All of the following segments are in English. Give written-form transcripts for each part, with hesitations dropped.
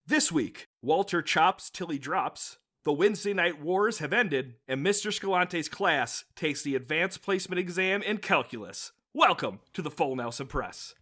This week, Walter chops till he drops, the Wednesday night wars have ended, and Mr. Scalante's class takes the advanced placement exam in calculus. Welcome to the Full Nelson Press.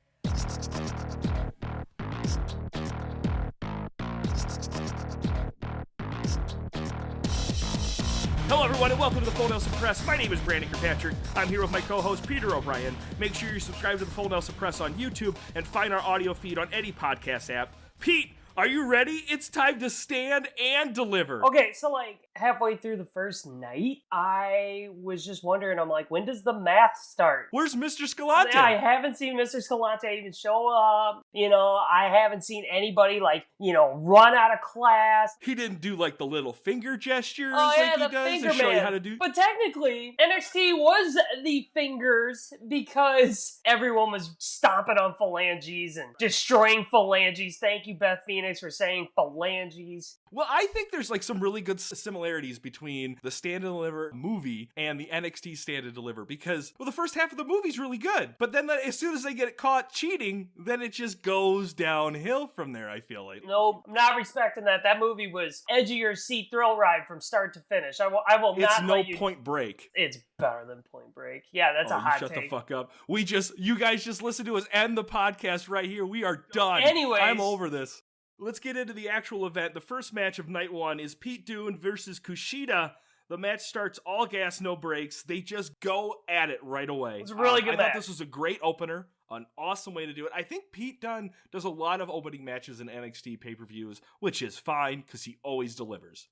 Hello everyone and welcome to the Full Nelson Press. My name is Brandon Kirkpatrick. I'm here with my co-host Peter O'Brien. Make sure you subscribe to the Full Nelson Press on YouTube and find our audio feed on any podcast app. Pete, are you ready? It's time to stand and deliver. Okay, so halfway through the first night, I was just wondering, I'm like, when does the math start? Where's Mr. Scalante? I haven't seen Mr. Scalante even show up. I haven't seen anybody run out of class. He didn't do the little finger gestures he does to show you how to do. But technically, NXT was the fingers because everyone was stomping on phalanges and destroying phalanges. Thank you, Beth Phoenix, for saying phalanges. Well, I think there's some really good similarities between the Stand and Deliver movie and the NXT Stand and Deliver because, the first half of the movie's really good, but then as soon as they get caught cheating, then it just goes downhill from there, I feel like. Nope, not respecting that. That movie was edge of your seat thrill ride from start to finish. I will not let you... It's no Point Break. It's better than Point Break. Yeah, that's a hot shut take. The fuck up. You guys just listen to us end the podcast right here. We are done. Anyways. I'm over this. Let's get into the actual event. The first match of night one is Pete Dune versus Kushida. The match starts all gas, no brakes. They just go at it right away. It's a really good match. I thought this was a great opener, an awesome way to do it. I think Pete Dunne does a lot of opening matches in NXT pay-per-views, which is fine because he always delivers.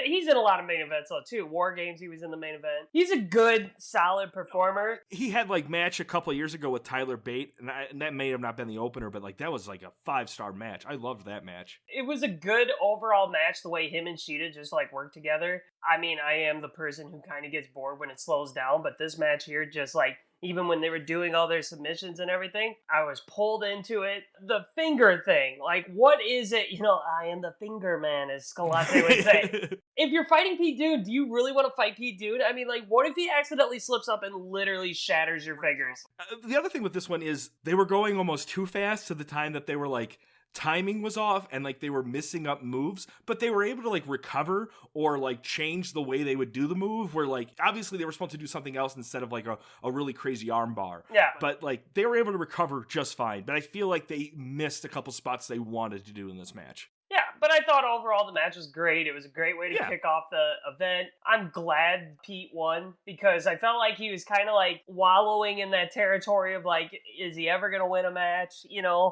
He's in a lot of main events though too. War Games, he was in the main event. He's a good, solid performer. He had match a couple of years ago with Tyler Bate, and that may have not been the opener, but that was a 5-star match. I loved that match. It was a good overall match, the way him and Shida just work together. I mean, I am the person who kind of gets bored when it slows down, but this match here just even when they were doing all their submissions and everything, I was pulled into it. The finger thing, what is it? I am the finger man, as Scalante would say. If you're fighting Pete Dune, do you really want to fight Pete Dune? I mean, what if he accidentally slips up and literally shatters your fingers? The other thing with this one is they were going almost too fast to the time that they were timing was off and they were missing up moves, but they were able to recover or change the way they would do the move where obviously they were supposed to do something else instead of a really crazy arm bar. Yeah. But they were able to recover just fine. But I feel they missed a couple spots they wanted to do in this match. Yeah, but I thought overall the match was great. It was a great way to kick off the event. I'm glad Pete won because I felt he was kind of wallowing in that territory of is he ever going to win a match?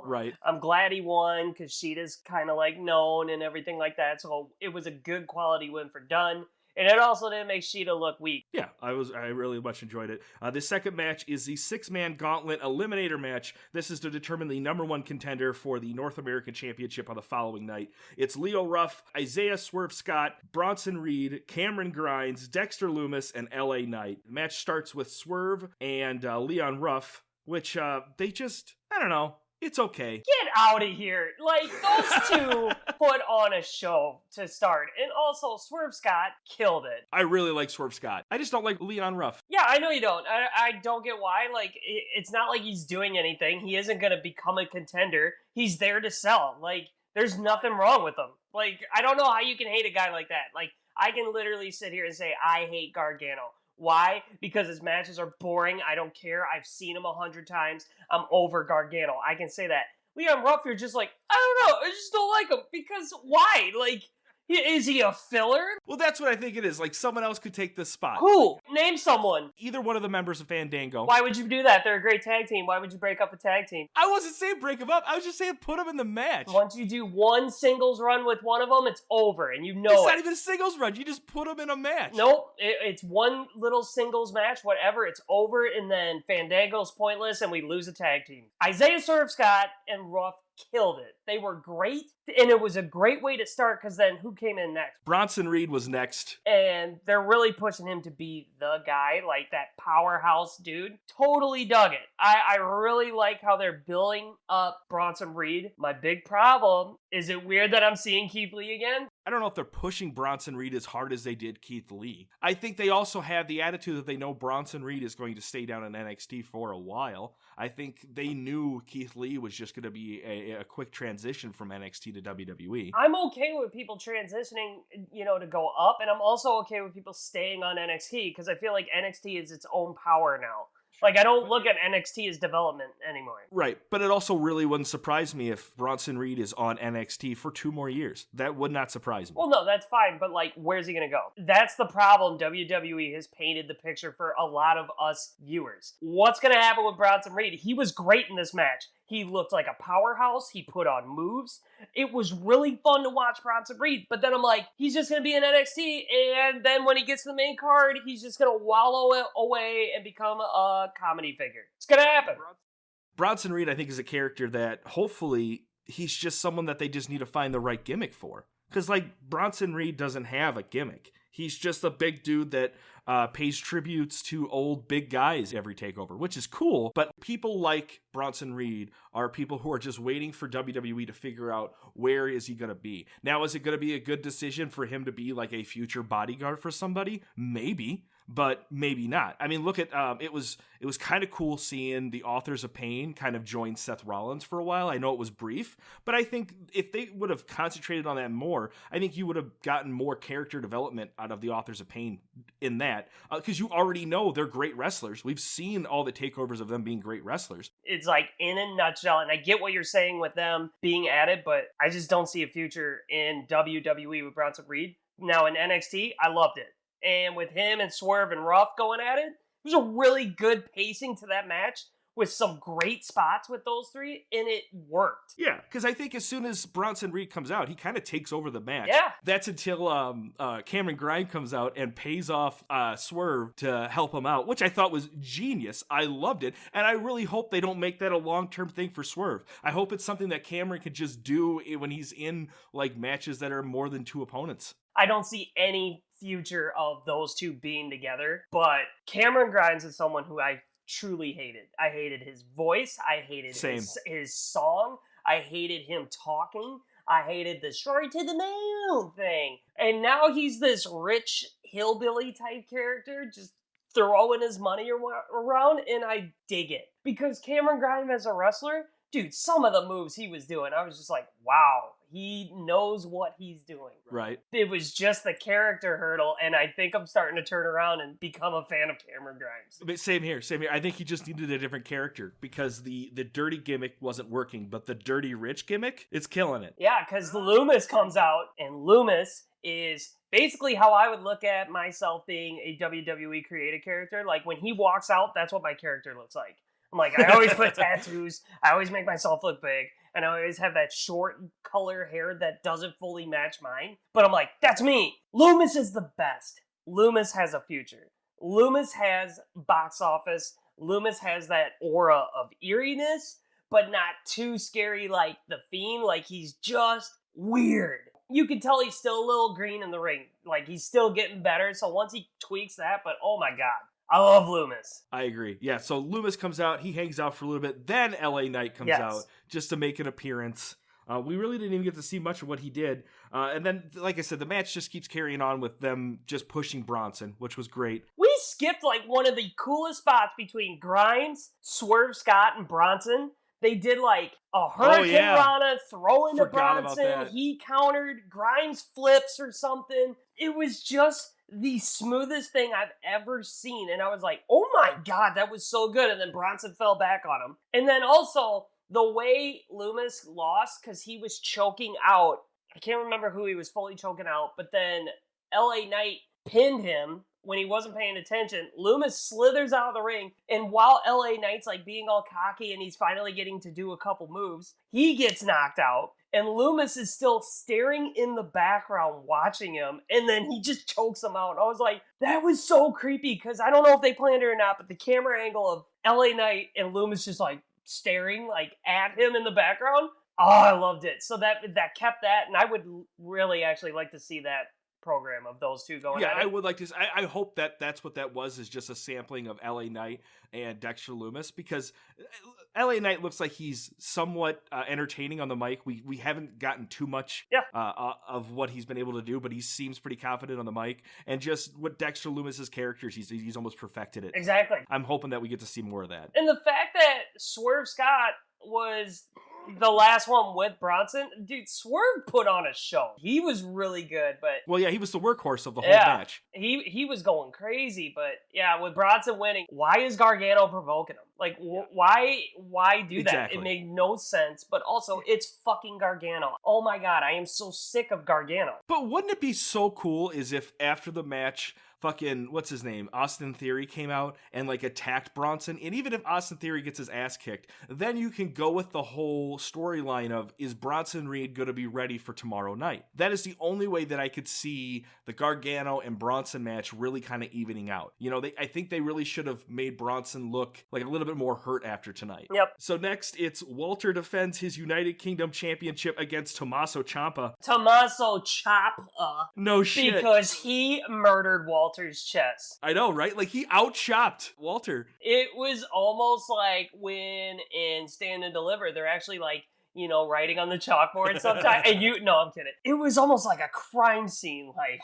Right. I'm glad he won because Sheeta's kind of known and everything like that. So it was a good quality win for Dunne. And it also didn't make Shida look weak. Yeah, I really much enjoyed it. The second match is the 6-man Gauntlet Eliminator match. This is to determine the number one contender for the North American Championship on the following night. It's Leo Ruff, Isaiah Swerve Scott, Bronson Reed, Cameron Grimes, Dexter Loomis, and LA Knight. The match starts with Swerve and Leon Ruff, which they just, I don't know. It's okay. Get out of here. Those two put on a show to start. And also, Swerve Scott killed it. I really like Swerve Scott. I just don't like Leon Ruff. Yeah, I know you don't. I don't get why. It's not like he's doing anything. He isn't going to become a contender. He's there to sell. There's nothing wrong with him. I don't know how you can hate a guy like that. I can literally sit here and say, I hate Gargano. Why? Because his matches are boring. I don't care. I've seen him 100 times. I'm over Gargano. I can say that. Leon Ruff, you're just I don't know. I just don't like him. Because why? Is he a filler? Well, that's what I think it is. Someone else could take this spot. Who? Name someone. Either one of the members of Fandango. Why would you do that? They're a great tag team. Why would you break up a tag team? I wasn't saying break them up. I was just saying put them in the match. Once you do one singles run with one of them, it's over, and It's not even a singles run. You just put them in a match. Nope. It's one little singles match, whatever. It's over, and then Fandango's pointless, and we lose a tag team. Isaiah Swerve Scott and Ruff killed it. They were great, and it was a great way to start because then who came in next? Bronson Reed was next. And they're really pushing him to be the guy, that powerhouse dude. Totally dug it. I really like how they're building up Bronson Reed. My big problem Is it weird that I'm seeing Keith Lee again? I don't know if they're pushing Bronson Reed as hard as they did Keith Lee. I think they also have the attitude that they know Bronson Reed is going to stay down in NXT for a while. I think they knew Keith Lee was just going to be a quick transition from NXT to WWE. I'm okay with people transitioning, to go up, and I'm also okay with people staying on NXT because I feel like NXT is its own power now. Like, I don't look at NXT as development anymore. Right, but it also really wouldn't surprise me if Bronson Reed is on NXT for 2 more years. That would not surprise me. Well, no, that's fine, but, where's he going to go? That's the problem WWE has painted the picture for a lot of us viewers. What's going to happen with Bronson Reed? He was great in this match. He looked like a powerhouse. He put on moves. It was really fun to watch Bronson Reed. But then I'm like, he's just going to be in NXT. And then when he gets to the main card, he's just going to wallow it away and become a comedy figure. It's going to happen. Bronson Reed, I think, is a character that hopefully he's just someone that they just need to find the right gimmick for. Because, Bronson Reed doesn't have a gimmick. He's just a big dude that pays tributes to old big guys every takeover, which is cool. But people like Bronson Reed are people who are just waiting for WWE to figure out where is he going to be. Now, is it going to be a good decision for him to be like a future bodyguard for somebody? Maybe. But maybe not. I mean, look at it was kind of cool seeing the Authors of Pain kind of join Seth Rollins for a while. I know it was brief, but I think if they would have concentrated on that more, I think you would have gotten more character development out of the Authors of Pain in that, because you already know they're great wrestlers. We've seen all the takeovers of them being great wrestlers. It's in a nutshell, and I get what you're saying with them being added, but I just don't see a future in WWE with Bronson Reed. Now in NXT, I loved it. And with him and Swerve and Ruff going at it, it was a really good pacing to that match with some great spots with those three, and it worked. Yeah, because I think as soon as Bronson Reed comes out, he kind of takes over the match. Yeah. That's until Cameron Grimes comes out and pays off Swerve to help him out, which I thought was genius. I loved it, and I really hope they don't make that a long-term thing for Swerve. I hope it's something that Cameron could just do when he's in matches that are more than 2 opponents. I don't see any future of those two being together, but Cameron Grimes is someone who I truly hated. I hated his voice. I hated his song. I hated him talking. I hated the straight to the moon thing. And now he's this rich hillbilly type character, just throwing his money around, and I dig it. Because Cameron Grimes as a wrestler, dude, some of the moves he was doing, I was just like, wow, he knows what he's doing. Right. It was just the character hurdle, and I think I'm starting to turn around and become a fan of Cameron Grimes. But same here. I think he just needed a different character because the dirty gimmick wasn't working, but the dirty rich gimmick, it's killing it. Yeah, because Loomis comes out, and Loomis is basically how I would look at myself being a WWE creative character. When he walks out, that's what my character looks like. I'm I always put tattoos. I always make myself look big. And I always have that short color hair that doesn't fully match mine. But I'm that's me. Loomis is the best. Loomis has a future. Loomis has box office. Loomis has that aura of eeriness, but not too scary like The Fiend. He's just weird. You can tell he's still a little green in the ring. He's still getting better. So once he tweaks that, but oh my God. I love Loomis. I agree. Yeah, so Loomis comes out, he hangs out for a little bit, then LA Knight comes out just to make an appearance. We really didn't even get to see much of what he did. And then, like I said, the match just keeps carrying on with them just pushing Bronson, which was great. We skipped one of the coolest spots between Grimes, Swerve Scott, and Bronson. They did a Hurricane Rana, throw into Bronson. He countered, Grimes flips or something. It was just the smoothest thing I've ever seen. And I was oh my God, that was so good. And then Bronson fell back on him. And then also the way Loomis lost, because he was choking out. I can't remember who he was fully choking out, but then LA Knight pinned him when he wasn't paying attention. Loomis slithers out of the ring, and while LA Knight's being all cocky and he's finally getting to do a couple moves, he gets knocked out. And Loomis is still staring in the background watching him, and then he just chokes him out. I was that was so creepy, because I don't know if they planned it or not, but the camera angle of LA Knight and Loomis just staring at him in the background. Oh, I loved it. So that kept that, and I would really actually like to see that program of those two going Yeah, at I it. would like to. I hope that that's what that was, is just a sampling of LA Knight and Dexter Lumis, because LA Knight looks like he's somewhat entertaining on the mic. We haven't gotten too much of what he's been able to do, but he seems pretty confident on the mic. And just what Dexter Lumis's characters, he's almost perfected it. Exactly. I'm hoping that we get to see more of that. And the fact that Swerve Scott was the last one with Bronson, dude, Swerve put on a show. He was really good, but Well, yeah, he was the workhorse of the whole match. He was going crazy, but yeah, with Bronson winning, why is Gargano provoking him? Like, why do that? Exactly. It made no sense, but also, it's fucking Gargano. Oh my god, I am so sick of Gargano. But wouldn't it be so cool is if after the match, fucking, what's his name, Austin Theory came out and like attacked Bronson, and even if Austin Theory gets his ass kicked, then you can go with the whole storyline of, is Bronson Reed going to be ready for tomorrow night? That is the only way that I could see the Gargano and Bronson match really kind of evening out. You know, I think they really should have made Bronson look like a little bit more hurt after tonight. Yep. So next, it's Walter defends his United Kingdom Championship against Tommaso Ciampa. Tommaso Ciampa. No shit. Because he murdered Walter's chest. I know, right? Like, he out-chopped Walter. It was almost like when in Stand and Deliver, they're actually like, you know, writing on the chalkboard sometimes. And no, I'm kidding. It was almost like a crime scene. Like,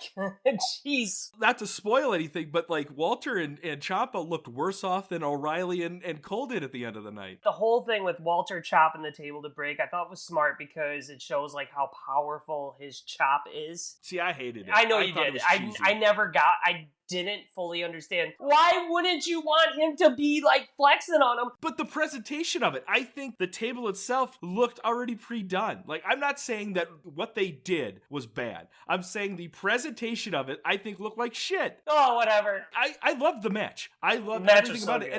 jeez. Not to spoil anything, but like Walter and Ciampa looked worse off than O'Reilly and Cole did at the end of the night. The whole thing with Walter chopping the table to break, I thought was smart because it shows like how powerful his chop is. See, I hated it. I know you did. I didn't fully understand. Why wouldn't you want him to be like flexing on him? But the presentation of it, I think the table itself looked already pre-done. Like, I'm not saying that what they did was bad. I'm saying the presentation of it, I think, looked like shit. Oh, whatever. I loved the match. I loved Match everything was so about it. good.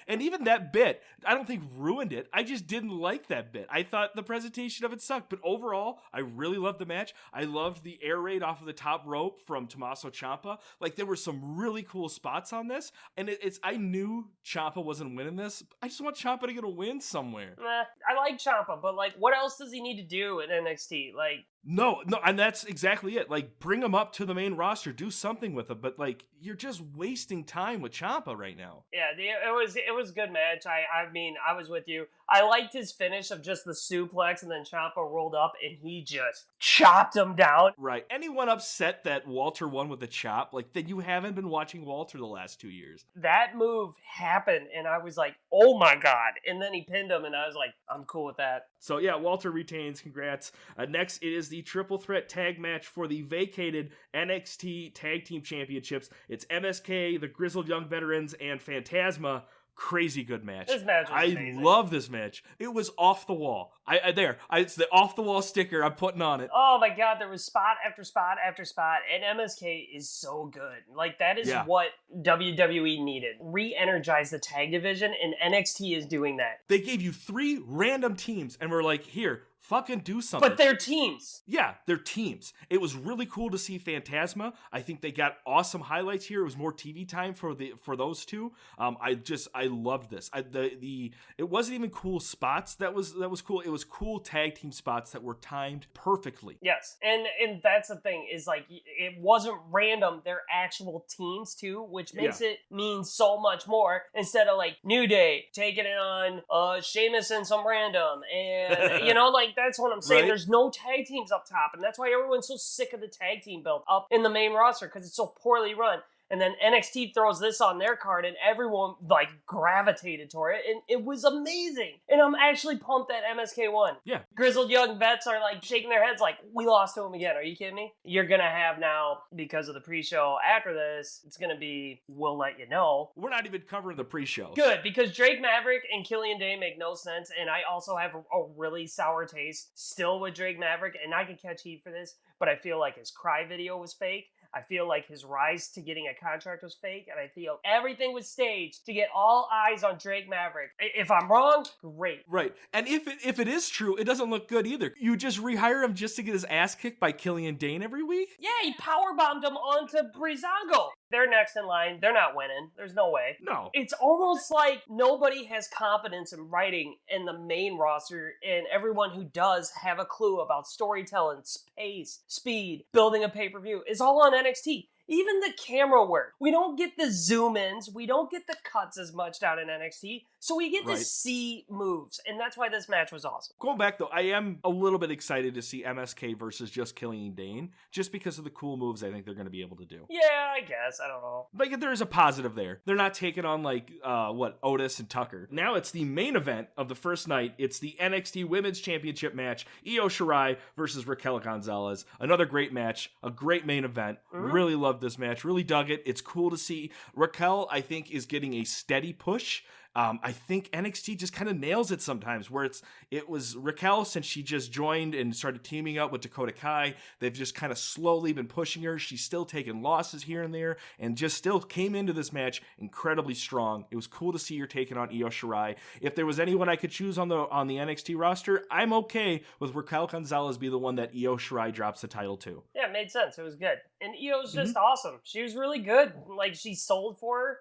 And even that bit, I don't think ruined it. I just didn't like that bit. I thought the presentation of it sucked. But overall, I really loved the match. I loved the air raid off of the top rope from Tommaso Ciampa. Like, there were some really cool spots on this. And I knew Ciampa wasn't winning this. I just want Ciampa to get a win somewhere. I like Ciampa, but like, what else does he need to do in NXT? Like, No, and that's exactly it. Like, bring him up to the main roster, do something with him. But like, you're just wasting time with Ciampa right now. yeah, it was a good match. I mean, I was with you. I liked his finish of just the suplex, and then Ciampa rolled up and he just chopped him down. Right. Anyone upset that Walter won with a chop, like, then you haven't been watching Walter the last 2 years. That move happened, and I was like, oh my god. And then he pinned him, and I was like, I'm cool with that. So yeah, Walter retains. Congrats. Next, it is the triple threat tag match for the vacated NXT Tag Team Championships. It's MSK, the Grizzled Young Veterans, and Fantasma. Crazy good match. This match was amazing. I love this match. It was off the wall. It's the off the wall sticker I'm putting on it. Oh my god, there was spot after spot after spot, and MSK is so good. Like, that is what WWE needed. Re-energize the tag division, and NXT is doing that. They gave you 3 random teams, and we're like, here, fucking do something. But they're teams. Yeah, they're teams. It was really cool to see Fantasma. I think they got awesome highlights here. It was more TV time for those two. I loved this. It wasn't even cool spots. That was cool. It was cool tag team spots that were timed perfectly. Yes, and that's the thing, is like, it wasn't random. They're actual teams too, which makes it mean so much more, instead of like New Day taking it on Sheamus and some random, and you know, like, that's what I'm saying. Right. There's no tag teams up top, and that's why everyone's so sick of the tag team build up in the main roster, because it's so poorly run. And then NXT throws this on their card, and everyone, like, gravitated toward it, and it was amazing. And I'm actually pumped that MSK won. Yeah. Grizzled Young Vets are, like, shaking their heads like, we lost to him again. Are you kidding me? You're gonna have now, because of the pre-show after this, it's gonna be, we'll let you know. We're not even covering the pre-show. Good, because Drake Maverick and Killian Day make no sense, and I also have a really sour taste still with Drake Maverick, and I can catch heat for this, but I feel like his cry video was fake. I feel like his rise to getting a contract was fake, and I feel everything was staged to get all eyes on Drake Maverick. If I'm wrong, great. Right. And if it is true, it doesn't look good either. You just rehire him just to get his ass kicked by Killian Dane every week? Yeah, he powerbombed him onto Breezango. They're next in line. They're not winning. There's no way. No. It's almost like nobody has confidence in writing in the main roster, and everyone who does have a clue about storytelling, pace, speed, building a pay-per-view is all on NXT. Even the camera work. We don't get the zoom-ins. We don't get the cuts as much down in NXT. So we get to see moves. And that's why this match was awesome. Going back, though, I am a little bit excited to see MSK versus just Killian Dane. Just because of the cool moves I think they're going to be able to do. Yeah, I guess. I don't know. Like, there is a positive there. They're not taking on, like, Otis and Tucker. Now it's the main event of the first night. It's the NXT Women's Championship match. Io Shirai versus Raquel Gonzalez. Another great match. A great main event. Really loved this match. Really dug it. It's cool to see. Raquel, I think, is getting a steady push. I think NXT just kind of nails it sometimes, where it was Raquel, since she just joined and started teaming up with Dakota Kai. They've just kind of slowly been pushing her. She's still taking losses here and there, and just still came into this match incredibly strong. It was cool to see her taking on Io Shirai. If there was anyone I could choose on the NXT roster, I'm okay with Raquel Gonzalez be the one that Io Shirai drops the title to. Yeah, it made sense. It was good. And Io's just awesome. She was really good. Like, she sold for her.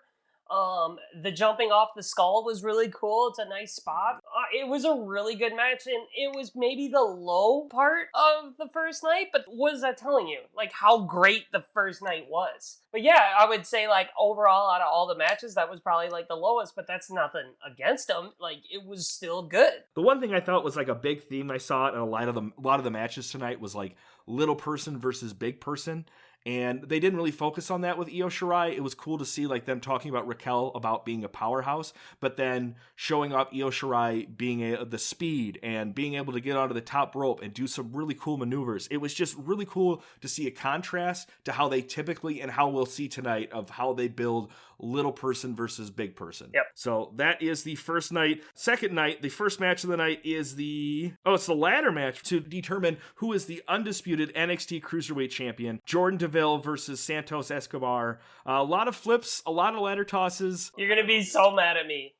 The jumping off the skull was really cool. It's a nice spot. It was a really good match, and it was maybe the low part of the first night, but what is that telling you? Like, how great the first night was. But yeah, I would say, like, overall, out of all the matches, that was probably, like, the lowest, but that's nothing against them. Like, it was still good. The one thing I thought was, like, a big theme I saw in a lot of the matches tonight was, like, little person versus big person. And they didn't really focus on that with Io Shirai. It was cool to see, like, them talking about Raquel about being a powerhouse, but then showing up Io Shirai being the speed and being able to get onto the top rope and do some really cool maneuvers. It was just really cool to see a contrast to how they typically, and how we'll see tonight, of how they build little person versus big person. Yep. So that is the first night. Second night, the first match of the night is it's the ladder match to determine who is the undisputed NXT Cruiserweight Champion. Jordan Deville versus Santos Escobar. A lot of flips, a lot of ladder tosses. You're gonna be so mad at me.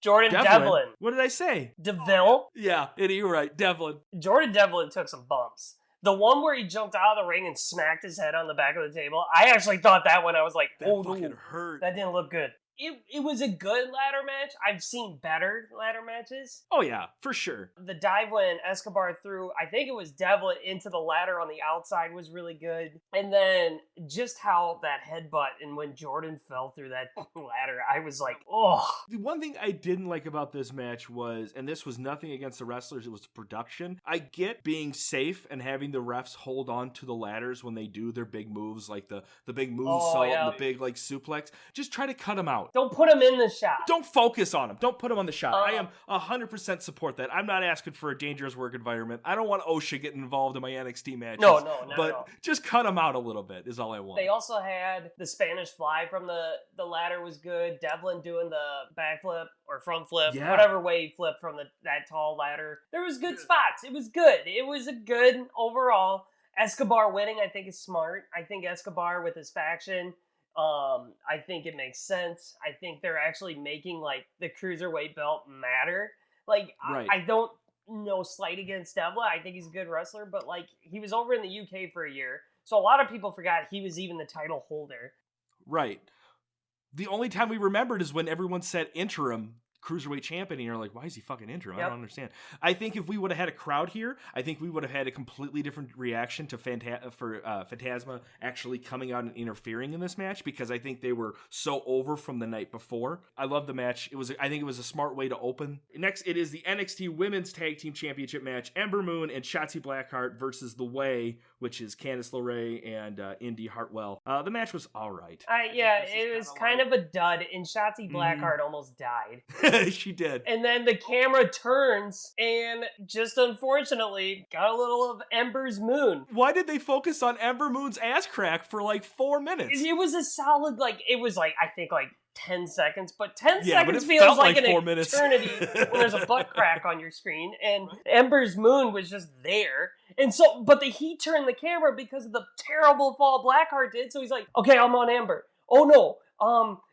Jordan Devlin. What did I say? Deville? Yeah, you're right. Devlin. Jordan Devlin took some bumps. The one where he jumped out of the ring and smacked his head on the back of the table, I actually thought that one, I was like, that fucking hurt. That didn't look good. It was a good ladder match. I've seen better ladder matches. Oh yeah, for sure. The dive when Escobar threw, I think it was Devlin, into the ladder on the outside was really good. And then just how that headbutt, and when Jordan fell through that ladder, I was like, oh. The one thing I didn't like about this match was, and this was nothing against the wrestlers, it was the production. I get being safe and having the refs hold on to the ladders when they do their big moves, like the big moonsault and the big, like, suplex. Just try to cut them out. Don't put him in the shot. Don't focus on him. Don't put him on the shot. I am 100% support that. I'm not asking for a dangerous work environment. I don't want OSHA getting involved in my NXT matches. No, but just cut him out a little bit is all I want. They also had the Spanish fly from the ladder was good. Devlin doing the backflip or front flip, whatever way he flipped from that tall ladder. There was good spots. It was good. It was a good overall. Escobar winning, I think, is smart. I think Escobar with his faction, I think it makes sense. I think they're actually making, like, the cruiserweight belt matter. Like, I don't know slight against Devlin. I think he's a good wrestler, but, like, he was over in the UK for a year, so a lot of people forgot he was even the title holder. Right. The only time we remembered is when everyone said interim Cruiserweight champion, and you're like, why is he fucking interim? I don't understand. I think if we would have had a crowd here, I think we would have had a completely different reaction to Fantasma actually coming out and interfering in this match, because I think they were so over from the night before. I love the match. I think it was a smart way to open. Next, it is the NXT Women's Tag Team Championship match. Ember Moon and Shotzi Blackheart versus The Way, which is Candice LeRae and Indy Hartwell. The match was all right. It was kind of a dud, and Shotzi Blackheart almost died. She did. And then the camera turns and just unfortunately got a little of Ember's Moon. Why did they focus on Ember Moon's ass crack for like 4 minutes? It was a solid, like, it was like, I think like 10 seconds, but 10 seconds feels like an 4 minutes. Eternity when there's a butt crack on your screen, and Ember's Moon was just there. And so, but he turned the camera because of the terrible fall Blackheart did, so he's like, okay, I'm on Ember. Oh no.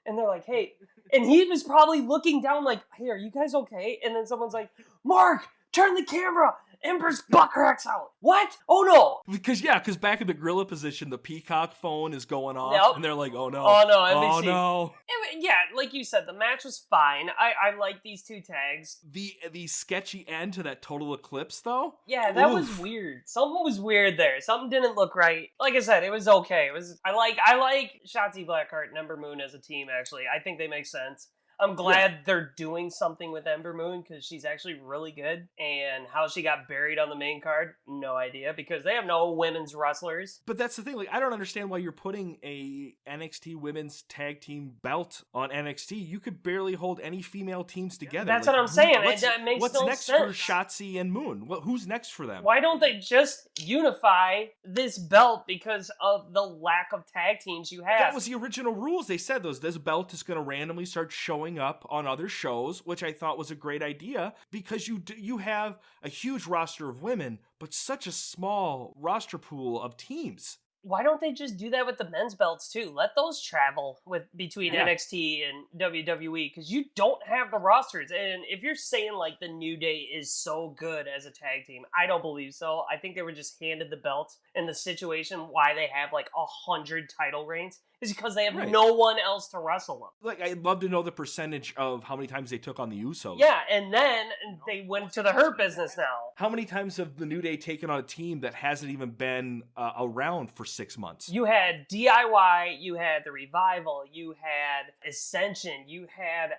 And they're like, hey, and he was probably looking down like, hey, are you guys okay? And then someone's like, Mark, turn the camera. Ember's butt cracks out. What? Oh no. Because back in the gorilla position, the peacock phone is going off, Yep. and they're like, oh no. Oh no, NBC. Oh no. Yeah, like you said, the match was fine. I like these two tags. The sketchy end to that total eclipse, though? Yeah, that was weird. Something was weird there. Something didn't look right. Like I said, it was okay. I like Shotzi Blackheart and Ember Moon as a team, actually. I think they make sense. I'm glad they're doing something with Ember Moon because she's actually really good. And how she got buried on the main card, no idea, because they have no women's wrestlers. But that's the thing. Like, I don't understand why you're putting a NXT women's tag team belt on NXT. You could barely hold any female teams together. That's what I'm saying. It makes what's no next sense. for Shotzi and Moon? Who's next for them? Why don't they just unify this belt because of the lack of tag teams you have? That was the original rules. They said this belt is going to randomly start showing up on other shows, which I thought was a great idea because you have a huge roster of women, but such a small roster pool of teams. Why don't they just do that with the men's belts too? Let those travel between NXT and WWE because you don't have the rosters. And if you're saying like the New Day is so good as a tag team, I don't believe so. I think they were just handed the belts, and the situation why they have like 100 title reigns is because they have no one else to wrestle them. Like, I'd love to know the percentage of how many times they took on the Usos. Yeah, and then they went to the Hurt Business now. How many times have the New Day taken on a team that hasn't even been around for 6 months? You had DIY, you had The Revival, you had Ascension, you had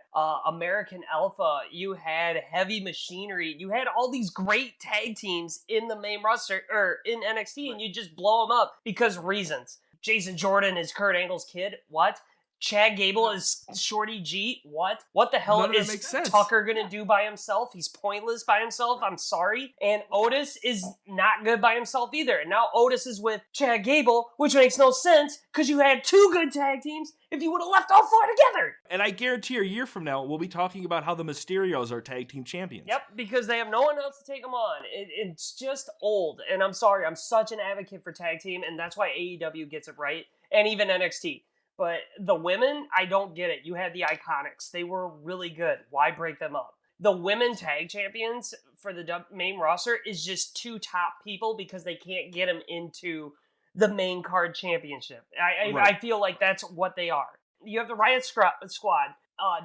American Alpha, you had Heavy Machinery, you had all these great tag teams in the main roster, or in NXT, and you just blow them up because reasons. Jason Jordan is Kurt Angle's kid. What? Chad Gable is Shorty G. What? What the hell is Tucker gonna do by himself? He's pointless by himself. I'm sorry. And Otis is not good by himself either. And now Otis is with Chad Gable, which makes no sense because you had two good tag teams if you would have left all four together. And I guarantee a year from now, we'll be talking about how the Mysterios are tag team champions. Yep, because they have no one else to take them on. It's just old. And I'm sorry, I'm such an advocate for tag team, and that's why AEW gets it right, and even NXT. But the women, I don't get it. You had the Iconics. They were really good. Why break them up? The women tag champions for the main roster is just two top people because they can't get them into the main card championship. I feel like that's what they are. You have the Riot Squad,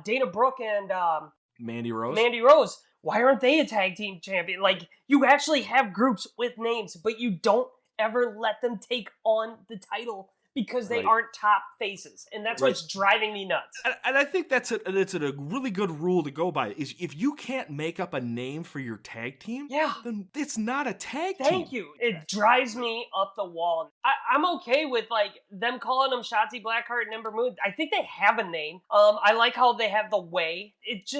Dana Brooke and Mandy Rose. Mandy Rose. Why aren't they a tag team champion? Like, you actually have groups with names, but you don't ever let them take on the title because they aren't top faces. And that's what's driving me nuts. And I think that's a really good rule to go by, is if you can't make up a name for your tag team, then it's not a tag team. Thank you. It drives me up the wall. I'm okay with like them calling them Shotzi Blackheart and Ember Moon. I think they have a name. I like how they have the way. It's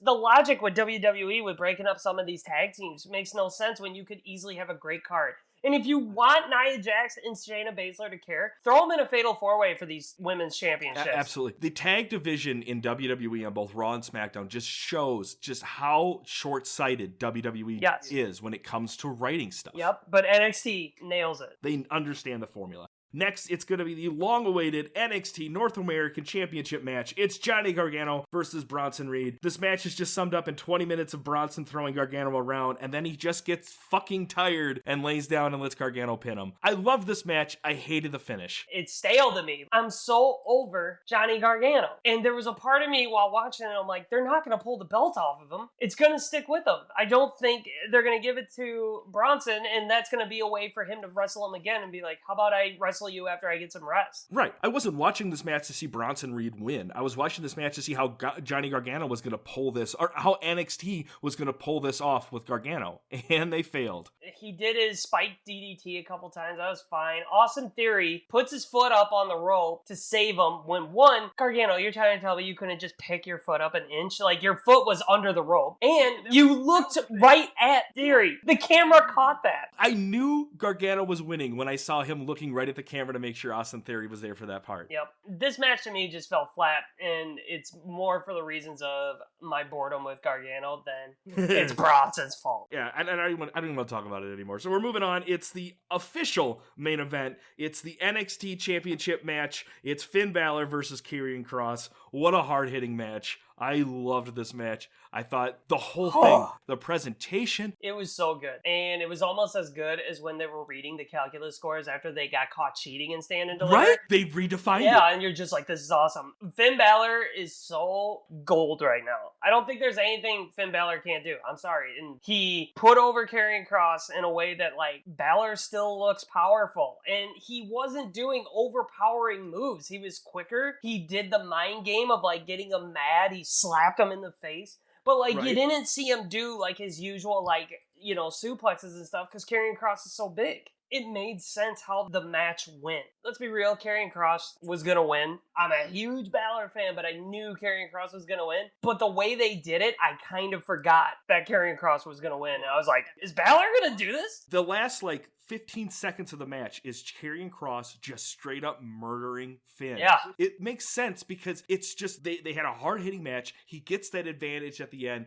the logic with WWE with breaking up some of these tag teams makes no sense when you could easily have a great card. And if you want Nia Jax and Shayna Baszler to care, throw them in a fatal four-way for these women's championships. Absolutely. The tag division in WWE on both Raw and SmackDown just shows just how short-sighted WWE is when it comes to writing stuff. Yep, but NXT nails it. They understand the formula. Next, it's going to be the long-awaited NXT North American Championship match. It's Johnny Gargano versus Bronson Reed. This match is just summed up in 20 minutes of Bronson throwing Gargano around, and then he just gets fucking tired and lays down and lets Gargano pin him. I love this match. I hated the finish. It's stale to me. I'm so over Johnny Gargano. And there was a part of me while watching it, I'm like, they're not going to pull the belt off of him. It's going to stick with him. I don't think they're going to give it to Bronson, and that's going to be a way for him to wrestle him again and be like, how about I wrestle you after I get some rest? Right. I wasn't watching this match to see Bronson Reed win. I was watching this match to see how Johnny Gargano was going to pull this, or how NXT was going to pull this off with Gargano, and they failed. He did his spike DDT a couple times. That was fine. Austin Theory puts his foot up on the rope to save him when, one, Gargano, you're trying to tell me you couldn't just pick your foot up an inch? Like, your foot was under the rope, and you looked right at Theory. The camera caught that. I knew Gargano was winning when I saw him looking right at the camera to make sure Austin Theory was there for that part. Yep. This match to me just fell flat, and it's more for the reasons of my boredom with Gargano than it's Bronson's fault. Yeah, and I don't even want to talk about it anymore. So we're moving on. It's the official main event. It's the NXT Championship match. It's Finn Balor versus Karrion Korss. What a hard-hitting match. I loved this match. I thought the whole thing, the presentation. It was so good. And it was almost as good as when they were reading the calculus scores after they got caught cheating in Stand and Deliver. Right? They redefined it. Yeah, and you're just like, this is awesome. Finn Balor is so gold right now. I don't think there's anything Finn Balor can't do. I'm sorry. And he put over Karrion Kross in a way that, like, Balor still looks powerful. And he wasn't doing overpowering moves. He was quicker. He did the mind game of, like, getting him mad. He slapped him in the face. But, like, you didn't see him do, like, his usual, like, you know, suplexes and stuff because Karrion Kross is so big. It made sense how the match went. Let's be real, Karrion Kross was going to win. I'm a huge Balor fan, but I knew Karrion Kross was going to win. But the way they did it, I kind of forgot that Karrion Kross was going to win. I was like, is Balor going to do this? The last, like, 15 seconds of the match is Karrion Kross just straight up murdering Finn. Yeah. It makes sense because it's just, they had a hard-hitting match. He gets that advantage at the end.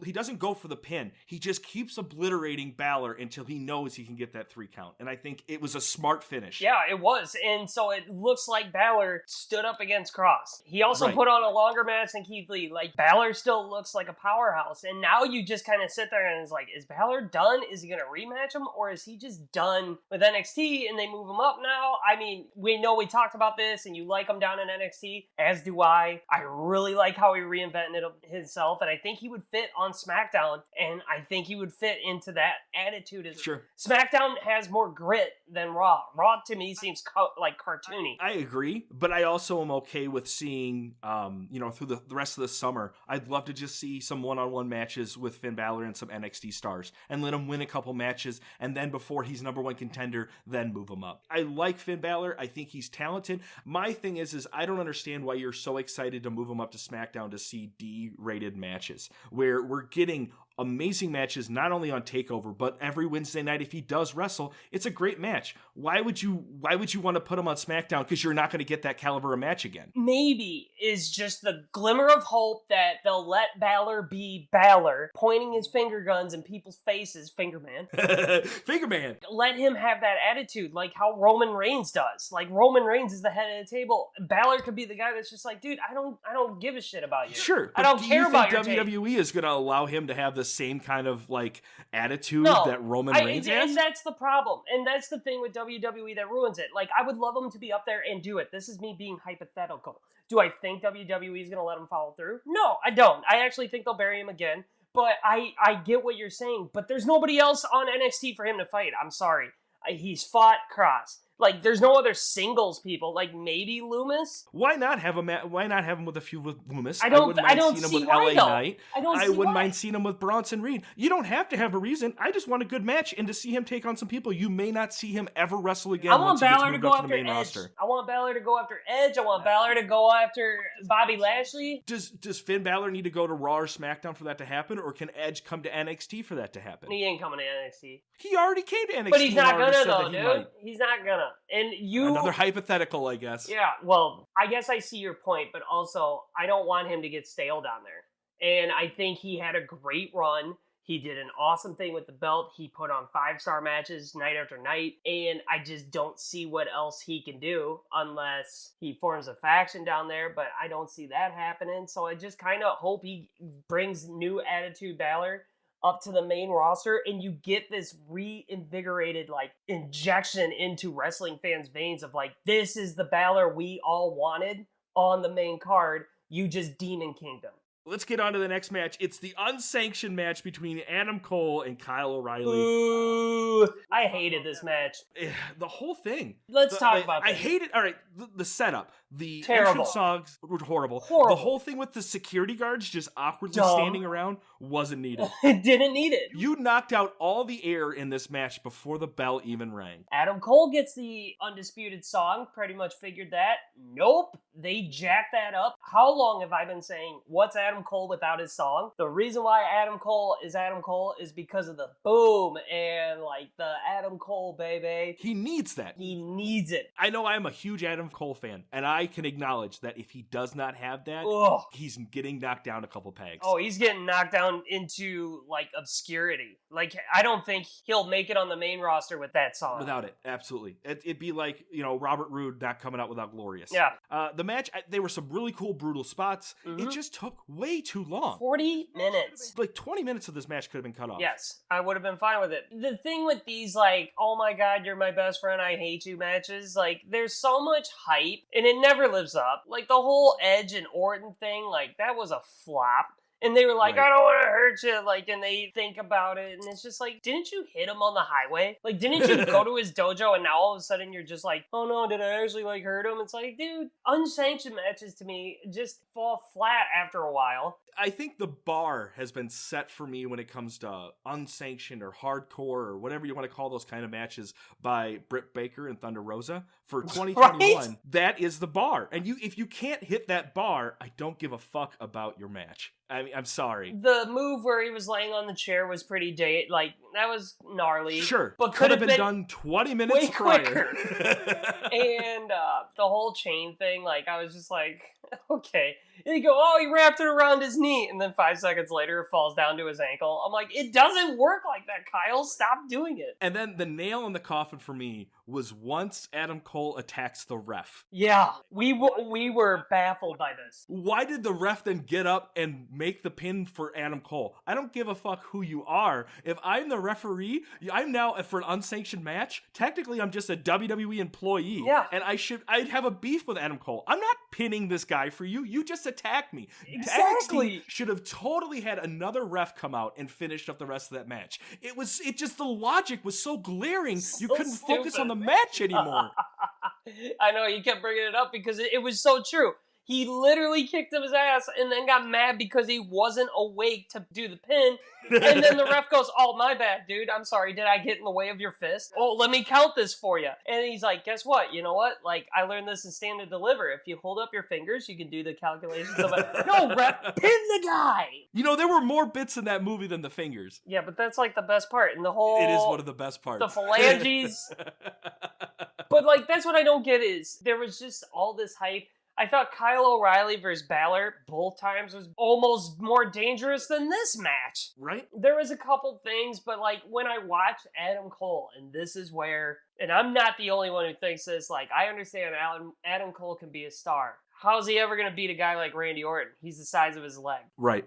He doesn't go for the pin. He just keeps obliterating Balor until he knows he can get that 3 count. And I think it was a smart finish. Yeah, it was. And so it looks like Balor stood up against Kross. He also put on a longer match than Keith Lee. Like, Balor still looks like a powerhouse. And now you just kind of sit there and it's like, is Balor done? Is he going to rematch him? Or is he just done with NXT and they move him up now? I mean, we know we talked about this and you like him down in NXT, as do I. I really like how he reinvented himself, and I think he would fit on SmackDown, and I think he would fit into that attitude. Sure. SmackDown has more grit than Raw. Raw to me seems like cartoony. I agree, but I also am okay with seeing, through the rest of the summer, I'd love to just see some one-on-one matches with Finn Balor and some NXT stars and let him win a couple matches, and then before he's number one contender, then move him up. I like Finn Balor. I think he's talented. My thing is I don't understand why you're so excited to move him up to SmackDown to see D-rated matches, where we're getting amazing matches not only on TakeOver but every Wednesday night. If he does wrestle, it's a great match. Why would you want to put him on SmackDown? Because you're not going to get that caliber of match again. Maybe is just the glimmer of hope that they'll let Balor be Balor, pointing his finger guns in people's faces. Fingerman. Fingerman. Let him have that attitude like how Roman Reigns does. Like, Roman Reigns is the head of the table. Balor could be the guy that's just like, dude, I don't give a shit about you. Sure. I don't care about your WWE is going to allow him to have the same kind of, like, attitude that Roman Reigns has? And that's the problem. And that's the thing with WWE that ruins it. Like, I would love him to be up there and do it. This is me being hypothetical. Do I think WWE is going to let him follow through? No, I don't. I actually think they'll bury him again. But I get what you're saying. But there's nobody else on NXT for him to fight. I'm sorry. He's fought Kross. Like, there's no other singles people. Like, maybe Loomis. Why not have him? Why not have him with a feud with Loomis? I don't seeing see him with why, LA though. Knight. I wouldn't mind seeing him with Bronson Reed. You don't have to have a reason. I just want a good match and to see him take on some people. You may not see him ever wrestle again. I want once he gets Balor to moved go up to after the main Edge. roster. I want Balor to go after Edge. I want Balor to go after Bobby Lashley. Does Finn Balor need to go to Raw or SmackDown for that to happen, or can Edge come to NXT for that to happen? He ain't coming to NXT. He already came to NXT. But he's not gonna, though, dude. dude. He's not gonna. And Another hypothetical, I guess. Yeah, well, I guess I see your point, but also, I don't want him to get stale down there. And I think he had a great run. He did an awesome thing with the belt. He put on 5-star matches night after night. And I just don't see what else he can do unless he forms a faction down there. But I don't see that happening. So I just kind of hope he brings new attitude Balor up to the main roster, and you get this reinvigorated, like, injection into wrestling fans' veins of, like, this is the Balor we all wanted on the main card. You just Demon Kingdom. Let's get on to the next match. It's the unsanctioned match between Adam Cole and Kyle O'Reilly. Ooh, I hated this match. The whole thing. Let's talk about this. I hate it. All right, the setup. The Terrible. entrance songs were horrible. The whole thing with the security guards just awkwardly standing around wasn't needed. It didn't need it. You knocked out all the air in this match before the bell even rang. Adam Cole gets the Undisputed song. Pretty much figured that. Nope. They jacked that up. How long have I been saying, what's Adam Adam Cole without his song. The reason why Adam Cole is because of the boom and like the Adam Cole, baby. He needs that. He needs it. I know I'm a huge Adam Cole fan, and I can acknowledge that if he does not have that, he's getting knocked down a couple pegs. Oh, he's getting knocked down into, like, obscurity. Like, I don't think he'll make it on the main roster with that song. Without it, absolutely. It'd be like, Robert Roode not coming out without Glorious. Yeah. The match, there were some really cool, brutal spots. It just took way too long. 40 minutes. Like, 20 minutes of this match could have been cut off. Yes, I would have been fine with it. The thing with these, like, oh my god, you're my best friend, I hate you matches, like, there's so much hype, and it never lives up. Like, the whole Edge and Orton thing, like, that was a flop. And they were like, I don't want to hurt you, like, and they think about it, and it's just like, didn't you hit him on the highway? Like, didn't you go to his dojo, and now all of a sudden you're just like, oh no, did I actually, like, hurt him? It's like, dude, unsanctioned matches to me just fall flat after a while. I think the bar has been set for me when it comes to unsanctioned or hardcore or whatever you want to call those kind of matches by Britt Baker and Thunder Rosa for 2021. Right? That is the bar. And if you can't hit that bar, I don't give a fuck about your match. I mean, I'm sorry. The move where he was laying on the chair was pretty like, that was gnarly. Sure. But could have been done 20 minutes way prior. Quicker. And the whole chain thing, like, I was just like, okay. And you go, oh, he wrapped it around his knee. And then 5 seconds later, it falls down to his ankle. I'm like, it doesn't work like that, Kyle. Stop doing it. And then the nail in the coffin for me was once Adam Cole attacks the ref. Yeah, we were baffled by this. Why did the ref then get up and make the pin for Adam Cole? I don't give a fuck who you are. If I'm the referee, I'm now for an unsanctioned match. Technically, I'm just a WWE employee. Yeah. And I'd have a beef with Adam Cole. I'm not pinning this guy for you. You just attacked me. Exactly. NXT should have totally had another ref come out and finish up the rest of that match. The logic was so glaring, you couldn't focus on the match anymore. I know, you kept bringing it up because it was so true. He literally kicked him his ass and then got mad because he wasn't awake to do the pin. And then the ref goes, oh, my bad, dude. I'm sorry. Did I get in the way of your fist? Oh, let me count this for you. And he's like, guess what? You know what? Like, I learned this in Stand and Deliver. If you hold up your fingers, you can do the calculations of it. No, ref, pin the guy. There were more bits in that movie than the fingers. Yeah, but that's like the best part. And the whole... It is one of the best parts. The phalanges. But, like, that's what I don't get is there was just all this hype. I thought Kyle O'Reilly versus Balor both times was almost more dangerous than this match. Right? There was a couple things, but like when I watched Adam Cole, and this is where, and I'm not the only one who thinks this, like I understand Adam Cole can be a star. How's he ever going to beat a guy like Randy Orton? He's the size of his leg. Right.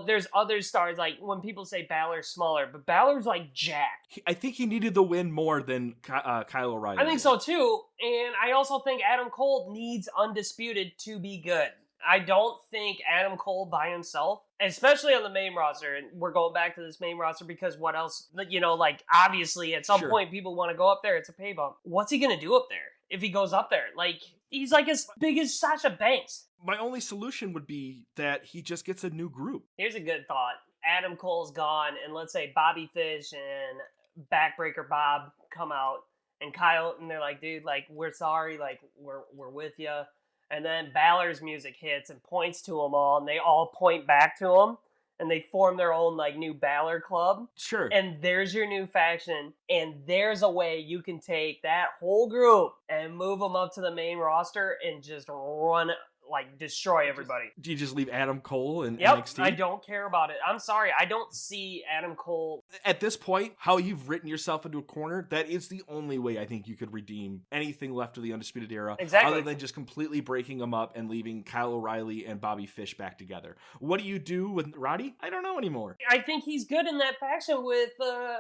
There's other stars, like when people say Balor's smaller, but Balor's like jacked. I think he needed the win more than Kyle O'Reilly. I think so too, and I also think Adam Cole needs Undisputed to be good. I don't think Adam Cole by himself, especially on the main roster, and we're going back to this main roster because what else, like obviously at some point people want to go up there, it's a pay bump. What's he going to do up there if he goes up there? Like, he's like as big as Sasha Banks. My only solution would be that he just gets a new group. Here's a good thought. Adam Cole's gone, and let's say Bobby Fish and Backbreaker Bob come out, and Kyle, and they're like, dude, like, we're sorry, like, we're with you. And then Balor's music hits and points to them all, and they all point back to him, and they form their own, like, new Balor club. Sure. And there's your new faction, and there's a way you can take that whole group and move them up to the main roster and just run, like, destroy everybody. Do you just leave Adam Cole in Yep, NXT? I don't care about it. I'm sorry, I don't see Adam Cole. At this point, how you've written yourself into a corner, that is the only way I think you could redeem anything left of the Undisputed Era. Exactly. Other than just completely breaking them up and leaving Kyle O'Reilly and Bobby Fish back together. What do you do with Roddy? I don't know anymore. I think he's good in that faction with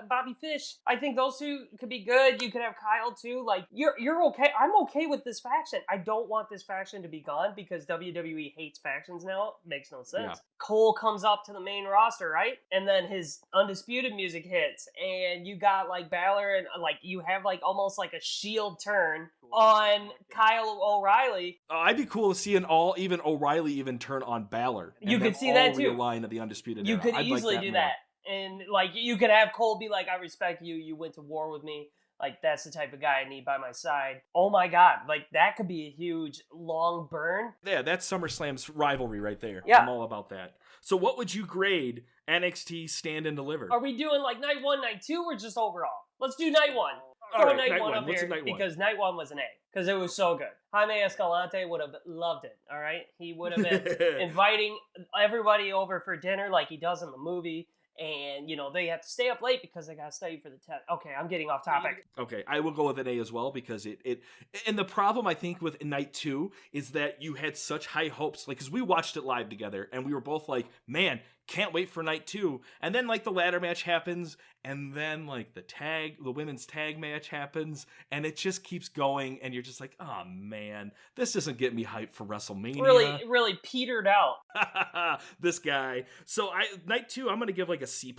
Bobby Fish. I think those two could be good. You could have Kyle too. Like, you're okay. I'm okay with this faction. I don't want this faction to be gone because WWE hates factions now. Makes no sense. Yeah. Cole comes up to the main roster, right? And then his Undisputed music hits, and you got like Balor, and like you have like almost like a shield turn on Kyle O'Reilly. I'd be cool to see even O'Reilly even turn on Balor. You could see that too. Line of the Undisputed You Era. could easily do that. And like you could have Cole be like, I respect you. You went to war with me. Like, that's the type of guy I need by my side. Oh my God, like, that could be a huge, long burn. Yeah, that's SummerSlam's rivalry right there. Yeah. I'm all about that. So what would you grade NXT Stand and Deliver? Are we doing like night 1, night 2, or just overall? Let's do night 1. All Throw right, night night 1 one. up What's here a night one? because night 1 was an A. Because it was so good. Jaime Escalante would have loved it, all right? He would have been inviting everybody over for dinner like he does in the movie. And, you know, they have to stay up late because they got to study for the test. Okay, I'm getting off topic. Okay, I will go with an A as well because it and the problem I think with night 2 is that you had such high hopes, like, because we watched it live together and we were both like, man, can't wait for night 2. And then like the ladder match happens, and then like the women's tag match happens, and it just keeps going, and you're just like, oh man, this doesn't get me hyped for WrestleMania. Really petered out. This guy. So night 2, I'm gonna give like a C+.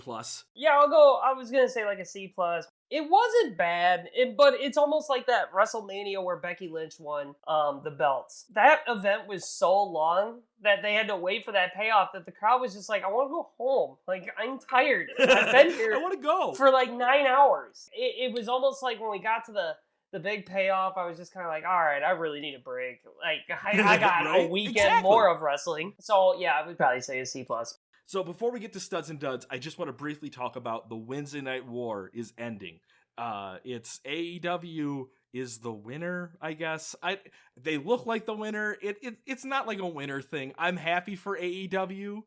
Yeah, I was gonna say like a C+. It wasn't bad, but it's almost like that WrestleMania where Becky Lynch won the belts. That event was so long that they had to wait for that payoff that the crowd was just like, I want to go home. Like, I'm tired. I've been here I want to go for like 9 hours. It was almost like when we got to the big payoff, I was just kind of like, all right, I really need a break. Like, I got right? a weekend Exactly. more of wrestling. So, yeah, I would probably say a C+. So before we get to studs and duds, I just want to briefly talk about the Wednesday Night War is ending. It's AEW is the winner, I guess. They look like the winner. It's not like a winner thing. I'm happy for AEW.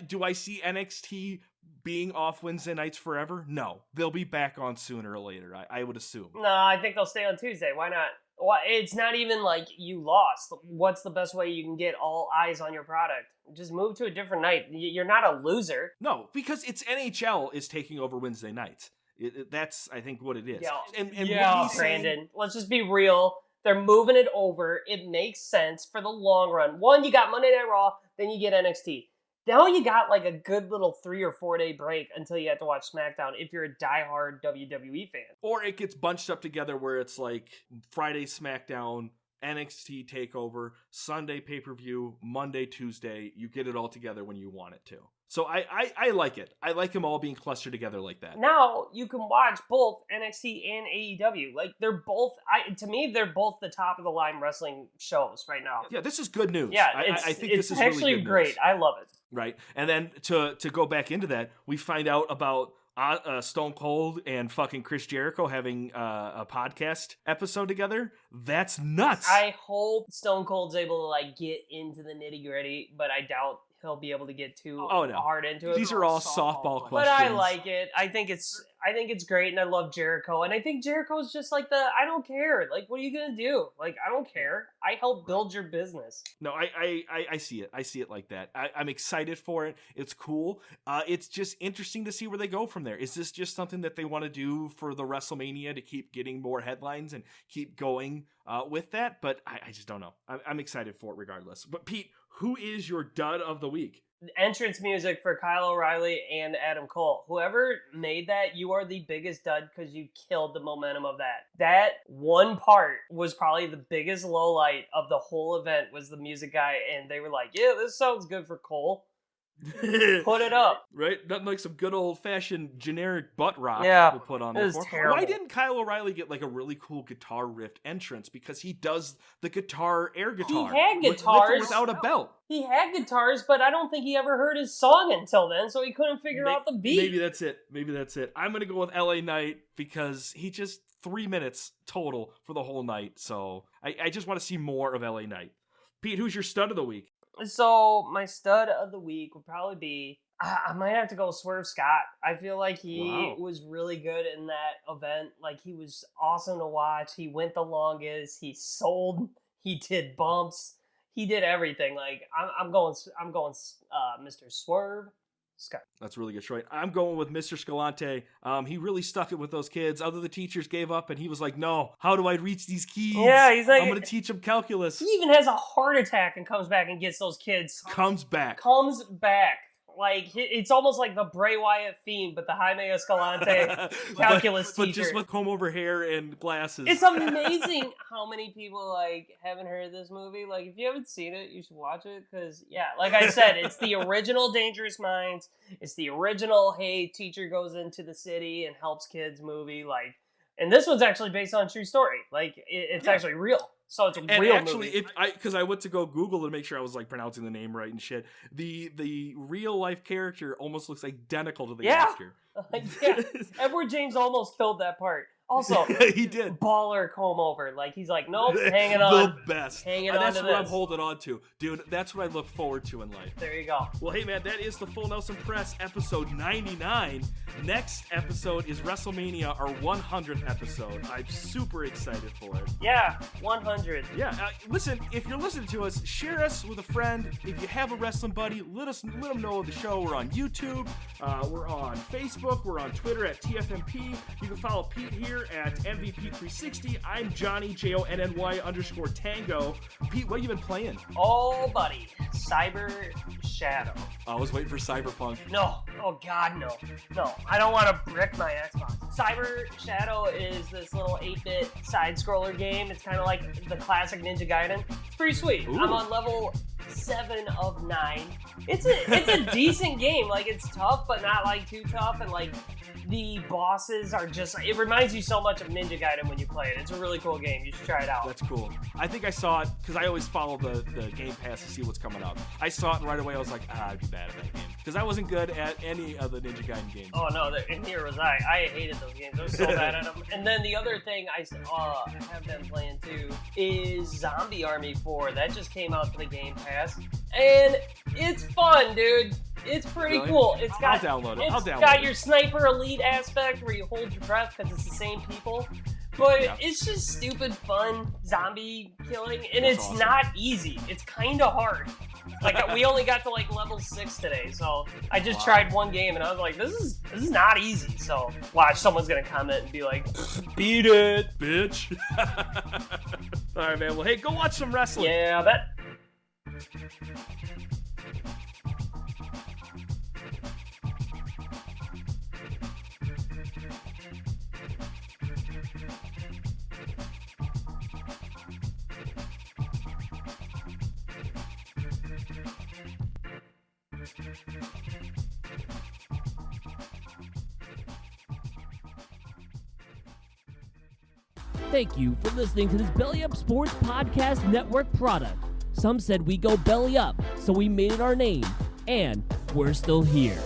Do I see NXT being off Wednesday nights forever? No. They'll be back on sooner or later, I would assume. No, I think they'll stay on Tuesday. Why not? Well, it's not even like you lost. What's the best way you can get all eyes on your product? Just move to a different night. You're not a loser. No, because it's NHL is taking over Wednesday nights. That's, I think, what it is. Yeah, Brandon, let's just be real. They're moving it over. It makes sense for the long run. One, you got Monday Night Raw, then you get NXT. Now you got like a good little 3 or 4 day break until you have to watch SmackDown if you're a diehard WWE fan. Or it gets bunched up together where it's like Friday SmackDown, NXT TakeOver, Sunday pay-per-view, Monday, Tuesday. You get it all together when you want it to. So I like it. I like them all being clustered together like that. Now you can watch both NXT and AEW. Like, they're both, to me, they're both the top of the line wrestling shows right now. Yeah, this is good news. Yeah, I think this is actually really good great. news. I love it. Right, and then to go back into that, we find out about Stone Cold and fucking Chris Jericho having a podcast episode together. That's nuts. I hope Stone Cold's able to like get into the nitty gritty, but I doubt he'll be able to get too hard into it. These are all softball questions. But I like it. I think it's great, and I love Jericho. And I think Jericho's just like I don't care. Like, what are you gonna do? Like, I don't care. I help build your business. No, I see it. I see it like that. I'm excited for it. It's cool. It's just interesting to see where they go from there. Is this just something that they want to do for the WrestleMania to keep getting more headlines and keep going with that? But I just don't know. I'm excited for it regardless. But Pete, who is your dud of the week? Entrance music for Kyle O'Reilly and Adam Cole. Whoever made that, you are the biggest dud because you killed the momentum of that. That one part was probably the biggest low light of the whole event was the music guy, and they were like, yeah, this sounds good for Cole. Put it up. Right? Nothing like some good old-fashioned generic butt rock we'll put on there. Terrible. Why didn't Kyle O'Reilly get like a really cool guitar riff entrance? Because he does the air guitar. He had guitars. Without a belt. He had guitars, but I don't think he ever heard his song until then, so he couldn't figure out the beat. Maybe that's it. I'm going to go with LA Knight because he just 3 minutes total for the whole night. So I just want to see more of LA Knight. Pete, who's your stud of the week? So my stud of the week would probably be, I might have to go Swerve Scott. I feel like he was really good in that event. Like, he was awesome to watch. He went the longest. He sold. He did bumps. He did everything. Like, I'm going Mr. Swerve Scott. That's a really good choice. I'm going with Mr. Scalante. He really stuck it with those kids. Other the teachers gave up, and he was like, no, how do I reach these keys? Yeah, he's like, I'm going to teach them calculus. He even has a heart attack and comes back and gets those kids. Comes back. Like, it's almost like the Bray Wyatt Fiend, but the Jaime Escalante calculus but teacher. Just with comb-over hair and glasses. It's amazing how many people, like, haven't heard of this movie. Like, if you haven't seen it, you should watch it, because, yeah, like I said, it's the original Dangerous Minds. It's the original, hey, teacher goes into the city and helps kids movie. Like, And this one's actually based on a true story. Like, it's actually real. So it's a and real actually, movie. because I went to go Google to make sure I was like pronouncing the name right and shit. The real life character almost looks identical to the actor. Yeah. Edward James almost killed that part. Also, he did. Baller comb over. Like, he's like, nope, hanging on. The best. Hanging and on that's to what this. I'm holding on to. Dude, that's what I look forward to in life. There you go. Well, hey, man, that is the Full Nelson Press episode 99. Next episode is WrestleMania, our 100th episode. I'm super excited for it. Yeah, 100. Yeah, listen, if you're listening to us, share us with a friend. If you have a wrestling buddy, let them know of the show. We're on YouTube. We're on Facebook. We're on Twitter at TFNP. You can follow Pete here at MVP360. I'm Johnny, JONNY_Tango. Pete, what have you been playing? Oh, buddy. Cyber Shadow. I was waiting for Cyberpunk. No. Oh, God, no. No, I don't want to brick my Xbox. Cyber Shadow is this little 8-bit side-scroller game. It's kind of like the classic Ninja Gaiden. It's pretty sweet. Ooh. I'm on level 7 of 9. It's a decent game. Like, it's tough, but not, like, too tough. And, like, the bosses are just... It reminds you so much of Ninja Gaiden when you play it. It's a really cool game. You should try it out. That's cool. I think I saw it, because I always follow the Game Pass to see what's coming up. I saw it, and right away I was like, I'd be bad at that game. Because I wasn't good at any of the Ninja Gaiden games. Oh, no, and here was I. I hated those games. I was so bad at them. And then the other thing I have been playing, too, is Zombie Army 4. That just came out to the Game Pass. And it's fun, dude. It's pretty cool. It's got, I'll download it. It's got your Sniper Elite aspect where you hold your breath because it's the same people. But it's just stupid fun zombie killing, and That's it's awesome. not easy. It's kind of hard. Like, we only got to like level 6 today, so I just tried one game, and I was like, this is not easy. So watch, someone's gonna comment and be like, beat it, bitch. All right, man. Well, hey, go watch some wrestling. yeah, I bet. Thank you for listening to this Belly Up Sports Podcast Network product. Some said we go belly up, so we made it our name, and we're still here.